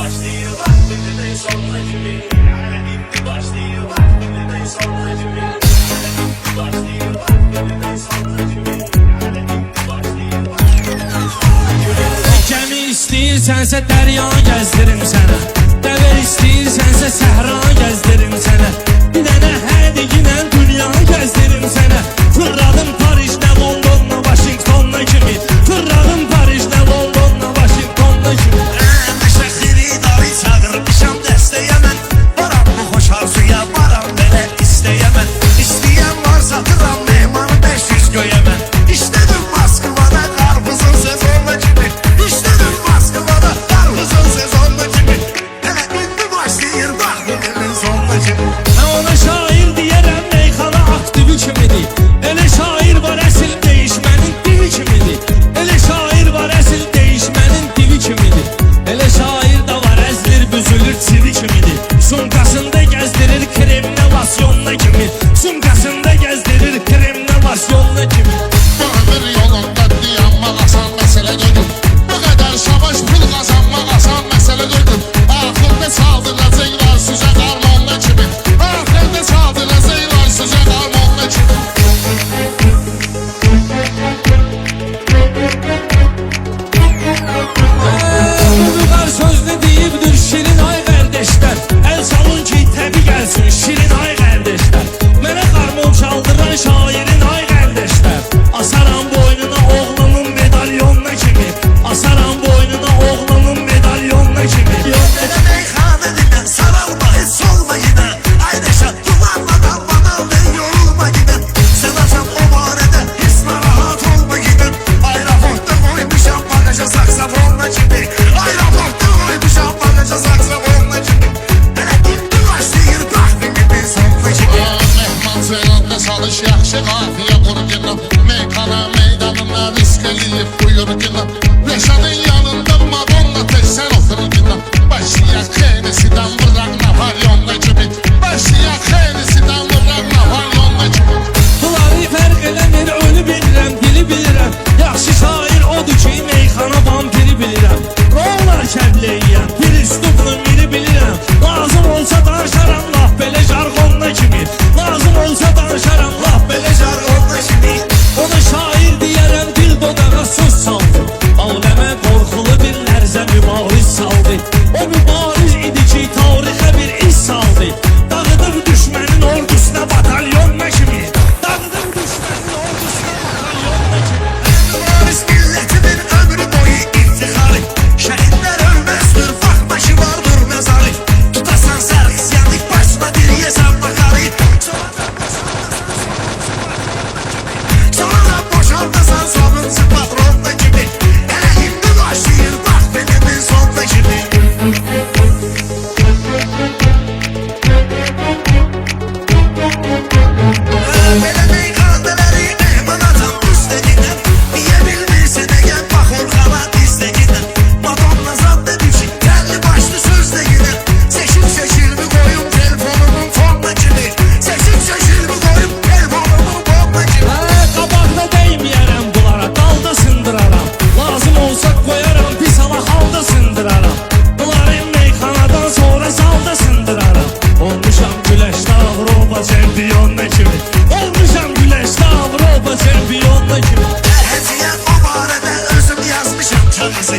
başlayır vaktinde sonuna gibi. İndi başlayır vaktinde sonuna gibi. Başlayır vaktinde sonuna gibi. Gəmi istəyirsənsə dərya gəzdirim sənə, dəvər istəyirsənsə səhra gəzdirim sənə, bir dənə hədiqinə dünya gəzdirim sənə. Fırladım Parijlə Londonla Washingtonla kimi, fırladım Parijlə Londonla Washingtonla kimi. Məşə xiridarı çağırmışam dəstəyə mən, varam bu xoş arzuya, varam belə istəyə mən. İstəyən var satıram mehmanı 500 göyə mən. İşlədim Moskvada qarpızın sezonuna kimi. İşlədim Moskvada qarpızın sezonuna kimi. Hələ indi başlayır bax günün sonuna kimi. Ona şair deyərəm meyxana aktivi kimidir. Elə şair var əsil değişmənin divi kimidir. Elə şair var əsil değişmənin divi kimidir. Elə şair da var əzlir büzülür çivi kimidir. Sumkasında gəzdirir kremlə lasyonla kimi. Sumkasında gəzdirir kremlə lasyonla kimi. Ömür yolunda dayanmaq asan məsələ deyil. Bu qədər savaş pul qazanmaq asan məsələ deyil. Axırda çaldıracaqlar sizə qarmonla kimi. Axırda çaldıracaqlar sizə qarmonla kimi. Uyğar sözünü deyibdir şirin ay qardeşlər. El salın ki təbi gəlsin şirin ay qardeşlər. Mənə qarmon çaldıran şairin ay qardeşlər. Asaram boynuna oğlunun medalyonuna kimi. Asaram boynuna oğlunun medalyonuna kimi. Belə meyxana dinlə saralma heç olma yine. Aydaşa duvarla dalmadan ve yorulma yine. Sen açam o barədə hiç narahat olma yine. Aeroportda koymuşam bagaja saksafonla kimi. Aeroportda koymuşam bagaja saksafonla kimi. Hələ indi başlayır baktın gibi sonuna kimi. Mehman zelanda çalış yaxşı qafiyə quru günə. Meyxana meydanına risk eləyib buyur günə. Reşanın yanında Madonna tək sən oturur günə. Başlayak Hennessy-dən vıraq Napolyonla kimi. Başlayak Hennessy-dən vıraq Napolyonla kimi. Bunları fərq eləmir ölü bilirəm dili bilirəm. Yaxşı şair odur ki meyxana vampiri bilirəm. Rollar kəbləyəm bir üstublu miri bilirəm. Lazım olsa danışaram laf belə jargonla kimi. Lazım olsa danışaram laf belə jargonla kimi. Ona şair deyərəm dil dodağa söz saldı. Aləmə qorxulu bir lərzə mübariz saldı. O mübariz idi ki tarixə bir iz saldı. Dağıdır düşmənin ordusuna batalyonla kimi. Dağıdır düşmənin ordusuna batalyonla kimi. Mübariz milletimin ömrü boyu iftiharı. Şəhidlər ölməzdir, baxmaşı vardır məzarı. Tutasan sərxisyanlık başına diriyəsən bakarı. Sonra boşaldasan sabınsın patronla gibi. Hələ indi başlayır bax benim sonuna gibi. Belə meyxanələri mehman adam üstəginə. Niyə bilmirsən əgər bax Orxana dizləginə. Madonna zad dedim ki gəlli başlı sözləginə. Seçim seçilmi qoyum telefonumun fonuna kimi. Seçim seçilmi qoyum telefonumun fonuna kimi. Qabaqda dəyməyərəm bunlara dalda sındıraram. Lazım olsa qoyaram pis ala halda sındıraram. Bunları meyxanadan sonra salda sındıraram. Olmuşam güləşdə Avropa çempiyonuna kimi. Olmuşam güləşdə Avropa çempiyonuna kimi. Həciyən o barədə özüm yazmışam kağızı.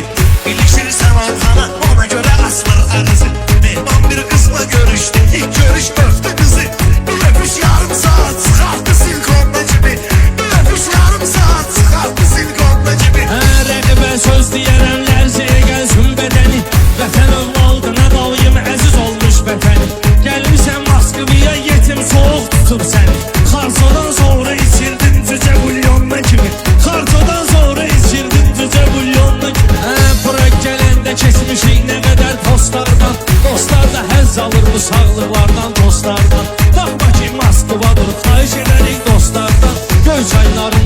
İlişirsən Orxana ona görə asılır arızı. Mehman bir qızla görüşdü, ilk görüş öptü qızı. Bir öpüş yarım saat çıxartdı silkonla gibi. Bir öpüş yarım saat çıxartdı silkonla gibi. Rəqibə söz deyərəm lərzəyə gəlsin bədəni. Vətən övladına daim əziz olmuş vətəni. Gəlmişsən Moskvaya yetim soğuk tutub səni. Xarçodan sonra içirdin cücə bulyonla kimi. Xarçodan sonra içirdin cücə bulyonla kimi. Bura gələndə keçmişik nə qədər tostlardan. Dostlar da həzz alır bu sağlıqlardan dostlardan. Baxma ki Moskvadır xahiş edərik dostlardan. Göy çayların